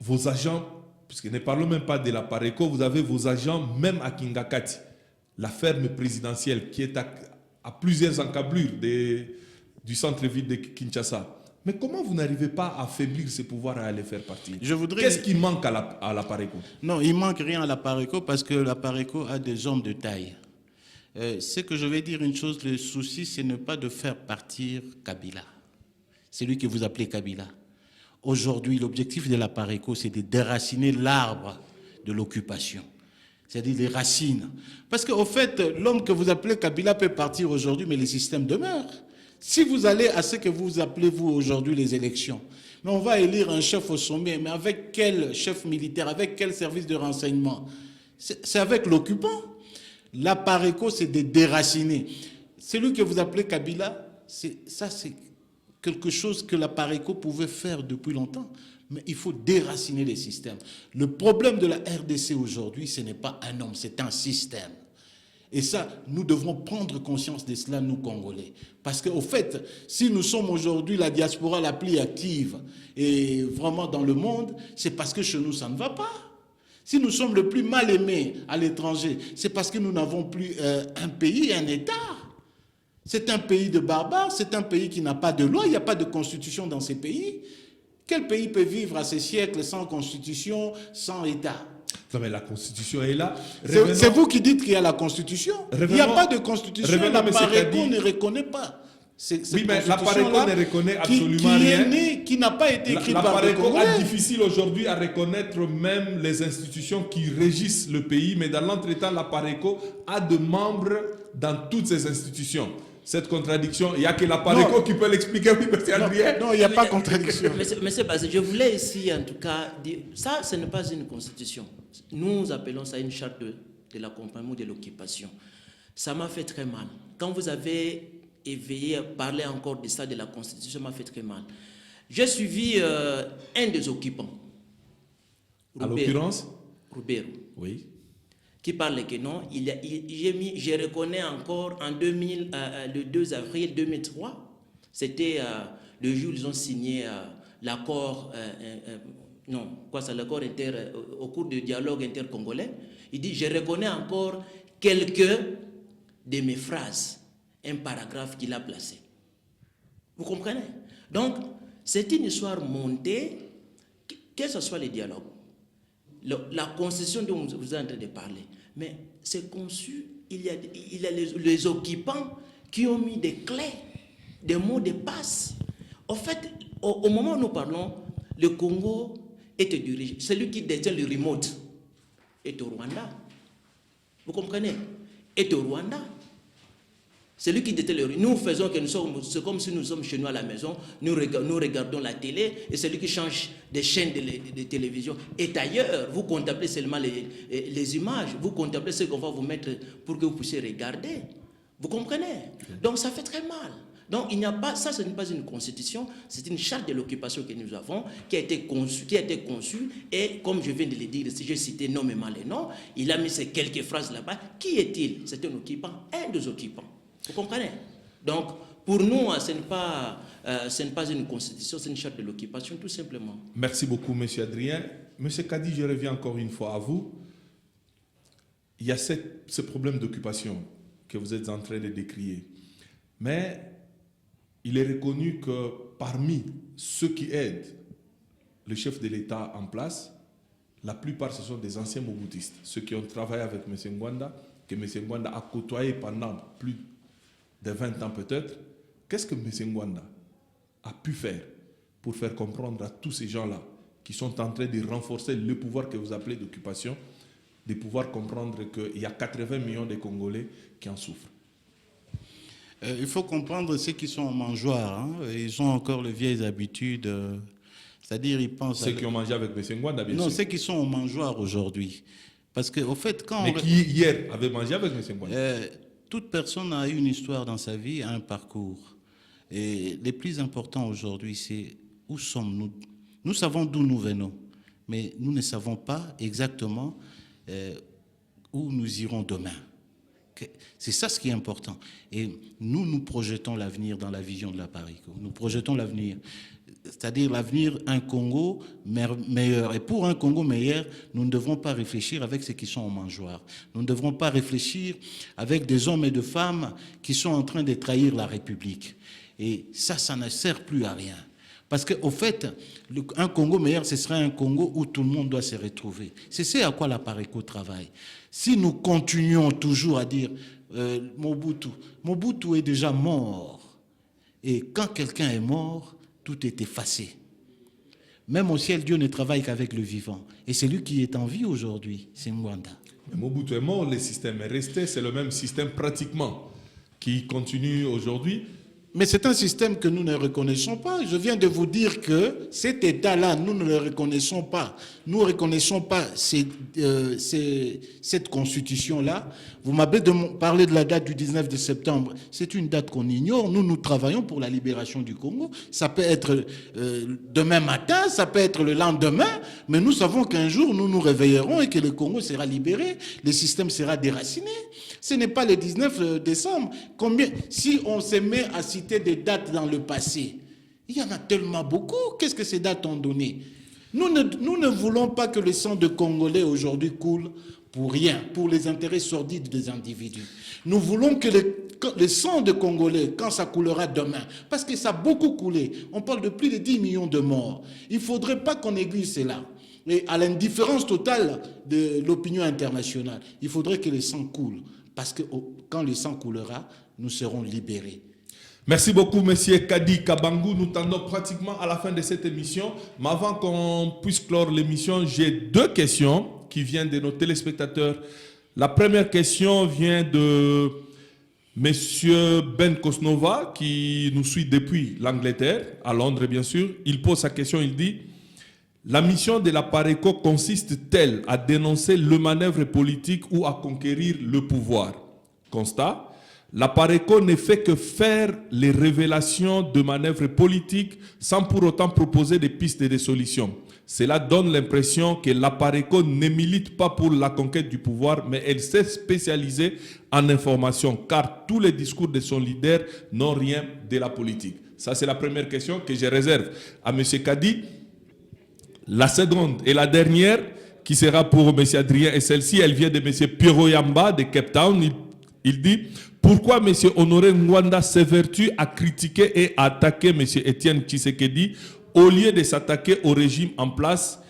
vos agents, puisque ne parlons même pas de la PARECO, vous avez vos agents même à Kingakati, la ferme présidentielle qui est à plusieurs encablures du centre-ville de Kinshasa. Mais comment vous n'arrivez pas à affaiblir ces pouvoirs et à les faire partir? Qu'est-ce qui manque à la PARECO? Non, il ne manque rien à la PARECO parce que la PARECO a des hommes de taille. Ce que je vais dire une chose, le souci, c'est ne pas de faire partir Kabila. C'est lui que vous appelez Kabila. Aujourd'hui, l'objectif de la PARECO, c'est de déraciner l'arbre de l'occupation. C'est-à-dire les racines. Parce qu'au fait, l'homme que vous appelez Kabila peut partir aujourd'hui, mais les systèmes demeurent. Si vous allez à ce que vous appelez, vous, aujourd'hui, les élections, mais on va élire un chef au sommet, mais avec quel chef militaire, avec quel service de renseignement? C'est avec l'occupant. La PARECO, c'est de déraciner. Celui que vous appelez Kabila, ça c'est quelque chose que la PARECO pouvait faire depuis longtemps. Mais il faut déraciner les systèmes. Le problème de la RDC aujourd'hui, ce n'est pas un homme, c'est un système. Et ça, nous devrons prendre conscience de cela, nous, Congolais. Parce qu'au fait, si nous sommes aujourd'hui la diaspora la plus active et vraiment dans le monde, c'est parce que chez nous, ça ne va pas. Si nous sommes le plus mal aimés à l'étranger, c'est parce que nous n'avons plus un pays, un État. C'est un pays de barbares, c'est un pays qui n'a pas de loi, il n'y a pas de constitution dans ces pays. Quel pays peut vivre à ces siècles sans constitution, sans État? Non, mais la Constitution est là. C'est vous qui dites qu'il y a la Constitution. Il n'y a pas de Constitution. La M. Pareco Kadi ne reconnaît pas. Oui, mais la Pareco ne reconnaît absolument rien. Qui n'a pas été écrite la par les Pareco Congolais. a difficile aujourd'hui à reconnaître même les institutions qui régissent le pays, mais dans l'entretemps, la Pareco a de membres dans toutes ces institutions. Cette contradiction, il n'y a que la Pareco qui peut l'expliquer, oui, monsieur Adrien. Non, il n'y a pas de contradiction. Monsieur Bazé, je voulais ici en tout cas dire, ça ce n'est pas une constitution. Nous appelons ça une charte de l'accompagnement de l'occupation. Ça m'a fait très mal. Quand vous avez éveillé à parler encore de ça, de la constitution, ça m'a fait très mal. J'ai suivi un des occupants. À l'occurrence Roubero. Oui. Qui parle que non, je reconnais encore en 2000, le 2 avril 2003, c'était le jour où ils ont signé l'accord, l'accord au cours du dialogue intercongolais. Il dit, je reconnais encore quelques de mes phrases, un paragraphe qu'il a placé. Vous comprenez? Donc, c'est une histoire montée, que ce soit les dialogues. La constitution dont vous êtes en train de parler, mais c'est conçu, il y a les occupants qui ont mis des clés, des mots de passe. En fait, au moment où nous parlons, le Congo est dirigé, celui qui détient le remote est au Rwanda. Vous comprenez? Est au Rwanda. Celui qui détient le remote, nous faisons que c'est comme si nous sommes chez nous à la maison, nous regardons la télé, et celui qui change des chaînes de télévision est ailleurs. Vous contemplez seulement les images, vous contemplez ce qu'on va vous mettre pour que vous puissiez regarder. Vous comprenez? Donc ça fait très mal. Donc il n'y a pas, ça ce n'est pas une constitution, c'est une charte de l'occupation que nous avons, qui a été conçue, et comme je viens de le dire, si je citais nommément les noms, il a mis ces quelques phrases là-bas. Qui est-il? C'est un occupant, un des occupants. Vous comprenez? Donc, pour nous, ce n'est pas une constitution, c'est une charte de l'occupation, tout simplement. Merci beaucoup, M. Adrien. M. Kadi, je reviens encore une fois à vous. Il y a ce problème d'occupation que vous êtes en train de décrire. Mais il est reconnu que parmi ceux qui aident le chef de l'État en place, la plupart, ce sont des anciens mobutistes, ceux qui ont travaillé avec M. Ngwanda, que M. Ngwanda a côtoyé pendant plus de 20 ans peut-être. Qu'est-ce que M. Ngwanda a pu faire pour faire comprendre à tous ces gens-là qui sont en train de renforcer le pouvoir que vous appelez d'occupation, de pouvoir comprendre qu'il y a 80 millions de Congolais qui en souffrent? Il faut comprendre ceux qui sont en mangeoire. Hein. Ils ont encore les vieilles habitudes. C'est-à-dire, ils pensent... Ceux qui ont mangé avec M. Ngwanda, bien sûr. Non, ceux qui sont en mangeoire aujourd'hui. Parce qu'au fait, quand... Mais qui, hier, avait mangé avec M. Ngwanda? Toute personne a une histoire dans sa vie, a un parcours. Et le plus important aujourd'hui, c'est où sommes-nous? Nous savons d'où nous venons, mais nous ne savons pas exactement où nous irons demain. C'est ça ce qui est important. Et nous projetons l'avenir dans la vision de la Pareco. Nous projetons l'avenir. C'est-à-dire l'avenir, un Congo meilleur. Et pour un Congo meilleur, nous ne devrons pas réfléchir avec ceux qui sont en mangeoire. Nous ne devrons pas réfléchir avec des hommes et des femmes qui sont en train de trahir la République. Et ça ne sert plus à rien. Parce qu'au fait, un Congo meilleur, ce serait un Congo où tout le monde doit se retrouver. C'est ce à quoi la Pareco travaille. Si nous continuons toujours à dire Mobutu est déjà mort. Et quand quelqu'un est mort, tout est effacé. Même au ciel, Dieu ne travaille qu'avec le vivant. Et c'est lui qui est en vie aujourd'hui, c'est Ngwanda. Mais Mobutu est mort, le système est resté, c'est le même système pratiquement qui continue aujourd'hui. Mais c'est un système que nous ne reconnaissons pas. Je viens de vous dire que cet État-là, nous ne le reconnaissons pas. Nous ne reconnaissons pas cette constitution-là. Vous m'avez parlé de la date du 19 de septembre. C'est une date qu'on ignore. Nous travaillons pour la libération du Congo. Ça peut être demain matin, ça peut être le lendemain, mais nous savons qu'un jour, nous nous réveillerons et que le Congo sera libéré, le système sera déraciné. Ce n'est pas le 19 décembre. Si on se met à citer des dates dans le passé, il y en a tellement beaucoup. Qu'est-ce que ces dates ont donné? Nous ne voulons pas que le sang de Congolais aujourd'hui coule pour rien, pour les intérêts sordides des individus. Nous voulons que le sang de Congolais, quand ça coulera demain, parce que ça a beaucoup coulé, on parle de plus de 10 millions de morts, il ne faudrait pas qu'on néglige cela. Et à l'indifférence totale de l'opinion internationale, il faudrait que le sang coule, parce que quand le sang coulera, nous serons libérés. Merci beaucoup, Monsieur Kadi Kabangou. Nous tendons pratiquement à la fin de cette émission. Mais avant qu'on puisse clore l'émission, j'ai 2 questions qui viennent de nos téléspectateurs. La première question vient de Monsieur Ben Kosnova, qui nous suit depuis l'Angleterre, à Londres bien sûr. Il pose sa question, il dit: la mission de la PARECO consiste-t-elle à dénoncer le manœuvre politique ou à conquérir le pouvoir? Constat: la PARECO ne fait que faire les révélations de manœuvres politiques sans pour autant proposer des pistes et des solutions. Cela donne l'impression que la PARECO ne milite pas pour la conquête du pouvoir, mais elle s'est spécialisée en information, car tous les discours de son leader n'ont rien de la politique. Ça, c'est la première question que je réserve à M. Kadi. La seconde et la dernière, qui sera pour M. Adrien, et celle-ci, elle vient de M. Piro Yamba de Cape Town. Il dit: pourquoi M. Honoré Ngwanda s'évertue à critiquer et à attaquer M. Étienne Tshisekedi au lieu de s'attaquer au régime en place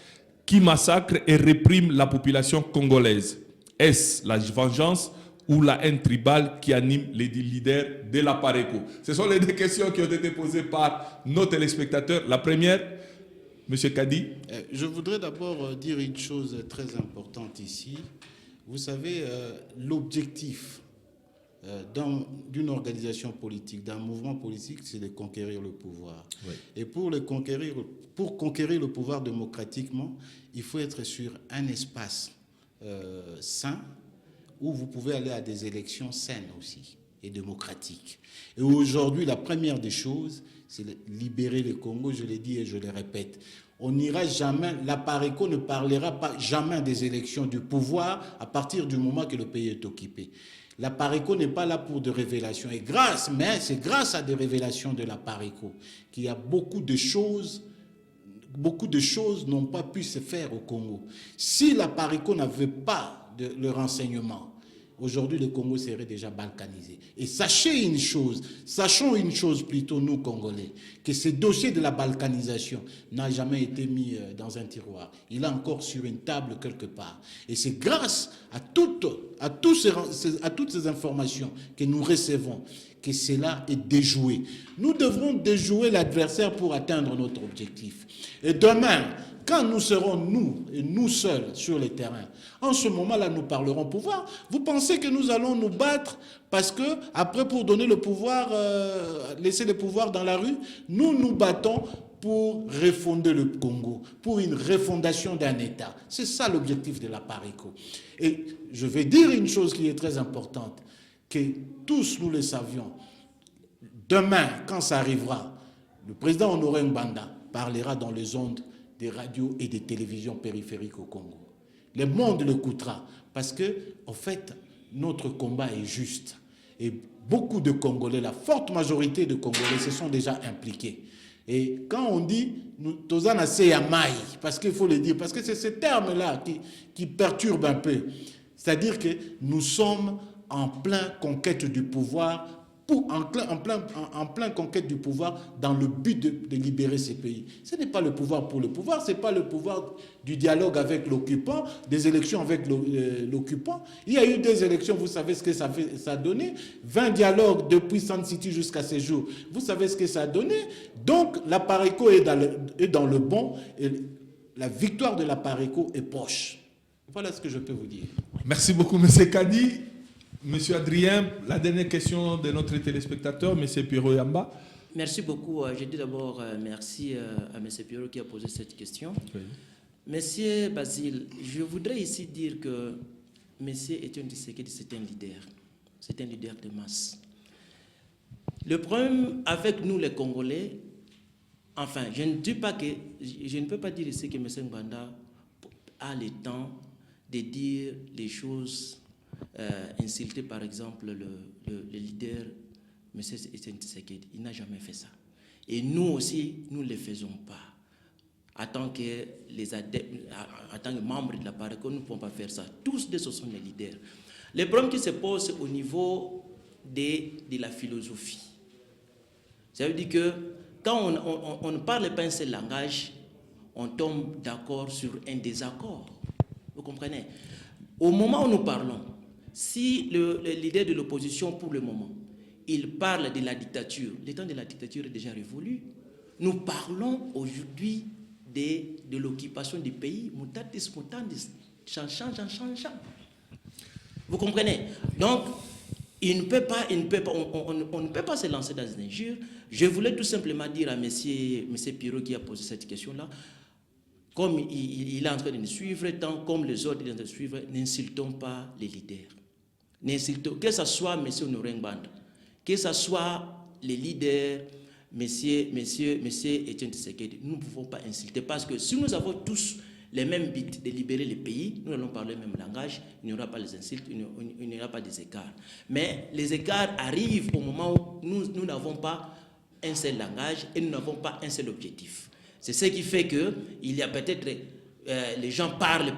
qui massacre et réprime la population congolaise? Est-ce la vengeance ou la haine tribale qui anime les leaders de la PARECO? Ce sont les 2 questions qui ont été posées par nos téléspectateurs. La première, M. Kadi. Je voudrais d'abord dire une chose très importante ici. Vous savez, l'objectif d'une organisation politique, d'un mouvement politique, c'est de conquérir le pouvoir. Oui. Et pour conquérir le pouvoir démocratiquement, il faut être sur un espace sain où vous pouvez aller à des élections saines aussi et démocratiques. Et aujourd'hui, la première des choses, c'est libérer le Congo, je l'ai dit et je le répète. On n'ira jamais, la PARECO ne parlera pas jamais des élections du pouvoir à partir du moment que le pays est occupé. La PARECO n'est pas là pour de révélations. Mais c'est grâce à des révélations de la PARECO qu'il y a beaucoup de choses n'ont pas pu se faire au Congo. Si la PARECO n'avait pas le renseignement, aujourd'hui le Congo serait déjà balkanisé. Et sachons une chose plutôt, nous Congolais, que ce dossier de la balkanisation n'a jamais été mis dans un tiroir. Il est encore sur une table quelque part. Et c'est grâce à toutes ces informations que nous recevons que cela est déjoué. Nous devrons déjouer l'adversaire pour atteindre notre objectif. Et demain, quand nous serons, nous seuls, sur le terrain, en ce moment-là, nous parlerons pouvoir. Vous pensez que nous allons nous battre parce que, après, pour donner le pouvoir, laisser le pouvoir dans la rue, nous nous battons pour refonder le Congo, pour une refondation d'un État. C'est ça l'objectif de la PARECO. Et je vais dire une chose qui est très importante, que tous nous le savions. Demain, quand ça arrivera, le président Honoré Ngwanda parlera dans les ondes des radios et des télévisions périphériques au Congo. Le monde l'écoutera parce que, en fait, notre combat est juste. Et beaucoup de Congolais, la forte majorité de Congolais se sont déjà impliqués. Et quand on dit « Tozana Seyamai », parce qu'il faut le dire, parce que c'est ce terme-là qui perturbe un peu. C'est-à-dire que nous sommes en pleine conquête du pouvoir, en plein conquête du pouvoir dans le but de libérer ces pays. Ce n'est pas le pouvoir pour le pouvoir, ce n'est pas le pouvoir du dialogue avec l'occupant, des élections avec l'occupant. Il y a eu des élections, vous savez ce que ça a donné, 20 dialogues depuis Sun City jusqu'à ces jours. Vous savez ce que ça a donné. Donc la PARECO est dans le bon et la victoire de la PARECO est proche. Voilà ce que je peux vous dire. Merci beaucoup, M. Kadi. Monsieur Adrien, la dernière question de notre téléspectateur, M. Piro Yamba. Merci beaucoup. Je dis d'abord merci à M. Piro qui a posé cette question. Oui. Monsieur Basile, je voudrais ici dire que M. Étienne Tshisekedi, c'est un leader. C'est un leader de masse. Le problème avec nous, les Congolais, enfin, je ne peux pas dire ici que M. Ngwanda a le temps de dire les choses insulter par exemple le leader, M. Etienne Tshisekedi. Il n'a jamais fait ça. Et nous aussi, nous ne le faisons pas. en tant que les adeptes, en tant que membres de la PARECO, nous ne pouvons pas faire ça. Tous deux, ce sont des leaders. Le problème qui se pose, c'est au niveau de la philosophie. Ça veut dire que quand on ne parle pas un seul langage, on tombe d'accord sur un désaccord. Vous comprenez? Au moment où nous parlons, si le leader de l'opposition, pour le moment, il parle de la dictature, le temps de la dictature est déjà révolu. Nous parlons aujourd'hui de l'occupation du pays. Mutatis mutandis, change. Vous comprenez? Donc, on ne peut pas se lancer dans une injure. Je voulais tout simplement dire à M. Pirot qui a posé cette question-là, comme il est en train de nous suivre, tant comme les autres sont en train de suivre, n'insultons pas les leaders. N'insultons, que ce soit M. Honoré Ngbanda, que ce soit les leaders, M. Etienne Tshisekedi, nous ne pouvons pas insulter parce que si nous avons tous les mêmes buts de libérer le pays, nous allons parler le même langage, il n'y aura pas les insultes, il n'y aura pas des écarts. Mais les écarts arrivent au moment où nous n'avons pas un seul langage et nous n'avons pas un seul objectif. C'est ce qui fait qu'il y a peut-être, les gens parlent,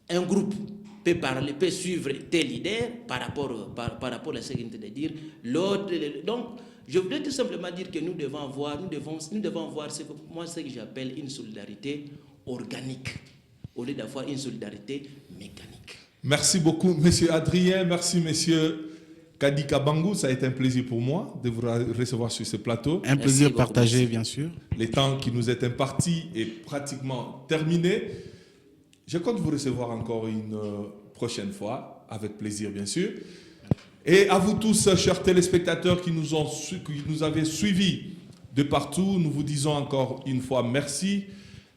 un groupe peut suivre tel leader par rapport à ce qu'il vient de dire, l'autre. Donc, je voudrais tout simplement dire que nous devons voir ce que j'appelle une solidarité organique, au lieu d'avoir une solidarité mécanique. Merci beaucoup, Monsieur Adrien. Merci, Monsieur Kadi Kabangou. Ça a été un plaisir pour moi de vous recevoir sur ce plateau. Un plaisir partagé, bien sûr. Le temps qui nous est imparti est pratiquement terminé. Je compte vous recevoir encore une prochaine fois, avec plaisir, bien sûr. Et à vous tous, chers téléspectateurs qui nous avez suivis de partout, nous vous disons encore une fois merci.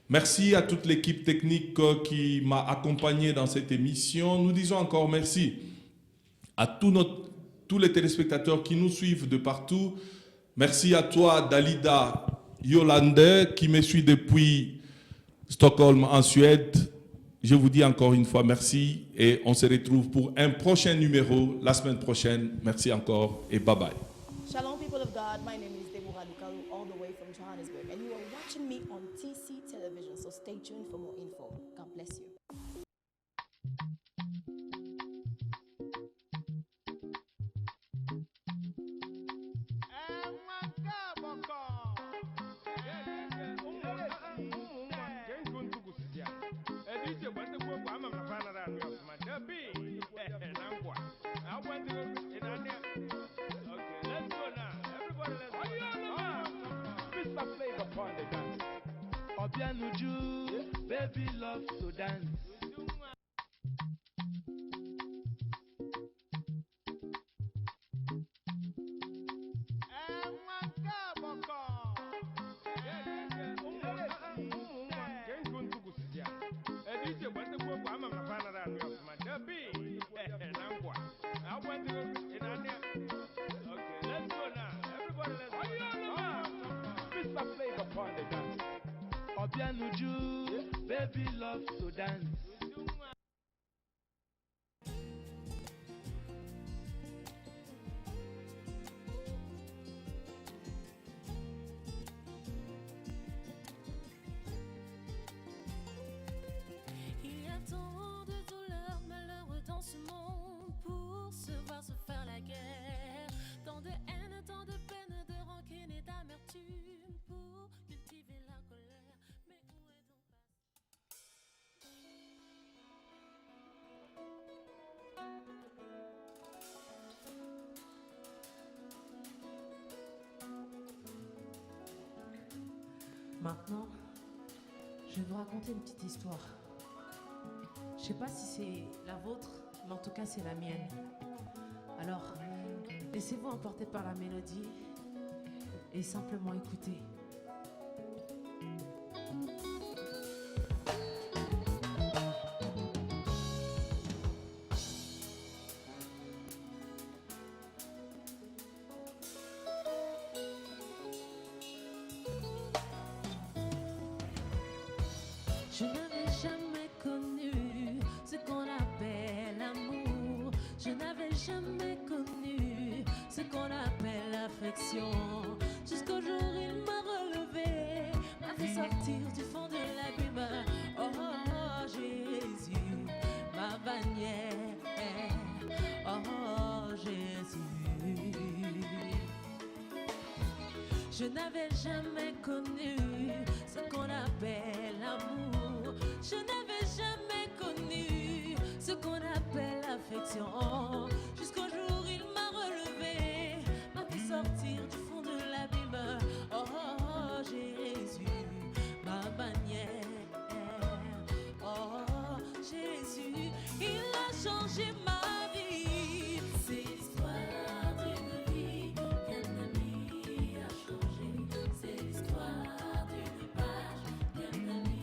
Merci à toute l'équipe technique qui m'a accompagné dans cette émission. Nous disons encore merci à tous les téléspectateurs qui nous suivent de partout. Merci à toi, Dalida Yolande, qui me suit depuis Stockholm, en Suède. Je vous dis encore une fois merci et on se retrouve pour un prochain numéro la semaine prochaine. Merci encore et bye bye. Shalom, people of God. My name is Deborah Lukalu, all the way from Johannesburg, and you are watching me on TC Television, so stay tuned for more info. God bless you. Obianuju, baby love to dance. Obianuju, baby love to dance. Il y a tant de douleurs malheureux dans ce monde pour se voir se faire la guerre. Tant de haine, tant de peine, de rancune et d'amertume pour cultiver la colère. Mais où est donc Maintenant, je vais vous raconter une petite histoire. Je sais pas si c'est la vôtre, mais en tout cas c'est la mienne. Alors, laissez-vous emporter par la mélodie et simplement écoutez. Je n'avais jamais connu ce qu'on appelle l'amour. Je n'avais jamais connu ce qu'on appelle l'affection. Jusqu'au jour il m'a relevé, m'a fait sortir bannière. Oh Jésus, je n'avais jamais connu ce qu'on appelle l'amour. Je n'avais jamais connu ce qu'on appelle l'affection. Jusqu'au jour il m'a relevé, m'a fait sortir du fond de l'abîme. Oh Jésus, ma bannière. Oh Jésus, il a changé ma vie. C'est l'histoire d'une vie qu'un ami a changé. C'est l'histoire d'une page qu'un ami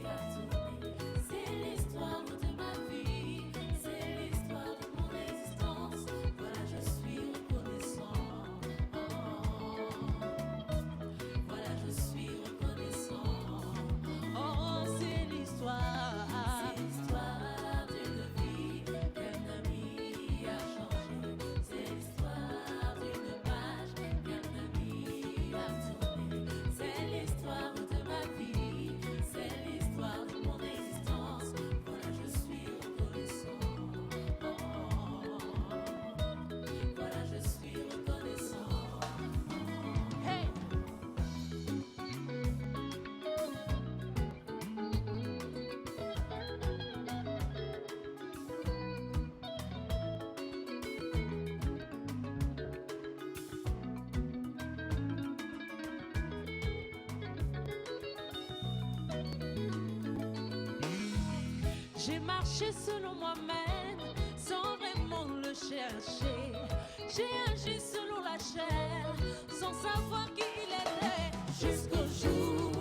a tournée. C'est l'histoire de ma vie. C'est l'histoire de mon existence. Voilà, je suis reconnaissant. Voilà, je suis reconnaissant. Oh, c'est l'histoire. C'est l'histoire d'une vie qu'un ami a changé. C'est l'histoire d'une page qu'un ami a tournée. C'est l'histoire de ma vie. C'est l'histoire de mon existence. Voilà, je suis reconnaissant. Voilà, je suis reconnaissant. Hey! J'ai marché selon moi-même, sans vraiment le chercher. J'ai agi selon la chair, sans savoir qui il était. Jusqu'au jour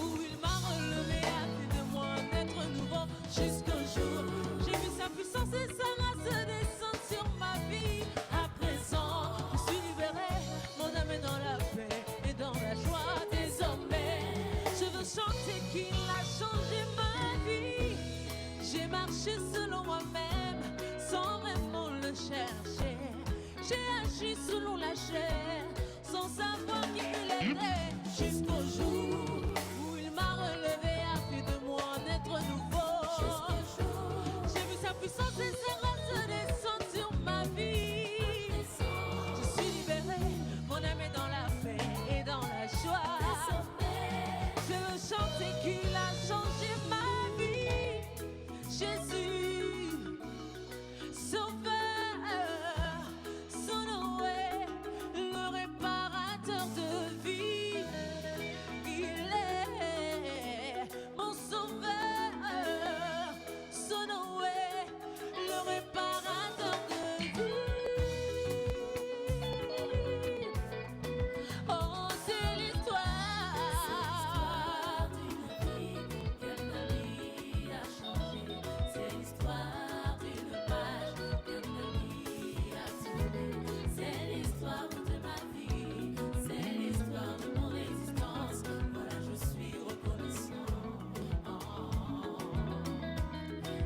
où il m'a relevé, a fait de moi un être nouveau. Jusqu'au jour, j'ai vu sa puissance et sa grâce descendre sur ma vie. À présent, je suis libéré, mon âme est dans la paix et dans la joie. Désormais, je veux chanter qu'il a changé ma vie. J'ai marché selon moi-même, sans vraiment le chercher. J'ai agi selon la chair, sans savoir qui il était. Jusqu'au jour où il m'a relevé, a fait de moi un être nouveau. J'ai vu sa puissance et sa grâce descendre sur ma vie. Je suis libéré, mon âme est dans la paix et dans la joie. Je veux chanter qu'il a changé ma vie. Jésus, Sauveur, son nom est le réparateur de vie. Il est mon sauveur, son nom est le réparateur de vie. Oh, c'est l'histoire d'une vie qu'un ami a changé. C'est l'histoire d'une page qu'un ami a tournée. C'est l'histoire de ma vie. C'est l'histoire de mon existence. Voilà, je suis reconnaissant.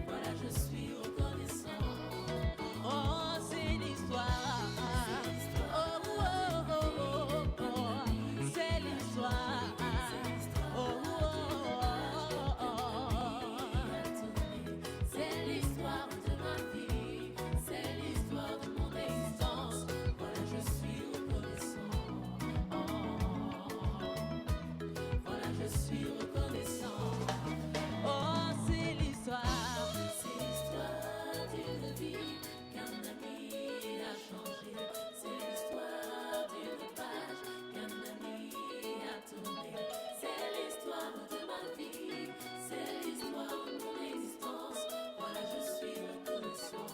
Voilà, je suis reconnaissant. Oh, c'est l'histoire. Oh, oh, oh, oh, oh. C'est l'histoire. Oh, oh, oh, oh. C'est l'histoire de ma vie. C'est l'histoire de mon existence. Voilà, je suis reconnaissant. Voilà, je suis reconnaissant. Oh, c'est l'histoire. C'est l'histoire d'une vie qu'un ami a changé. C'est l'histoire d'une page qu'un ami a tournée. C'est l'histoire de ma vie. C'est l'histoire de mon existence. Voilà, je suis reconnaissant.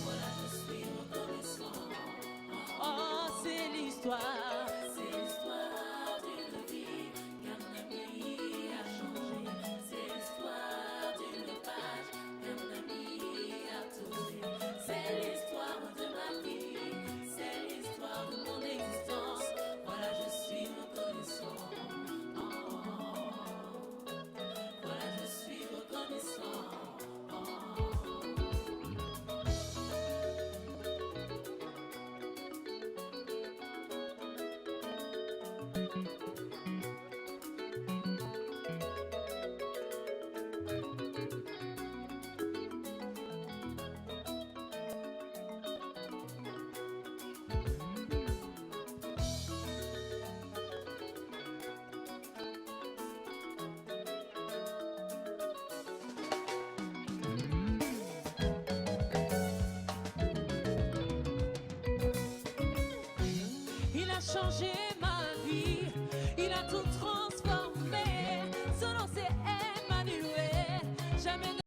Voilà, je suis reconnaissant. Oh, c'est l'histoire. C'est l'histoire d'une vie qu'un ami a changé. C'est l'histoire d'une page qu'un ami a tournée. C'est l'histoire de ma vie. C'est l'histoire de mon existence. Voilà, je suis reconnaissant. Voilà, je suis reconnaissant. changer.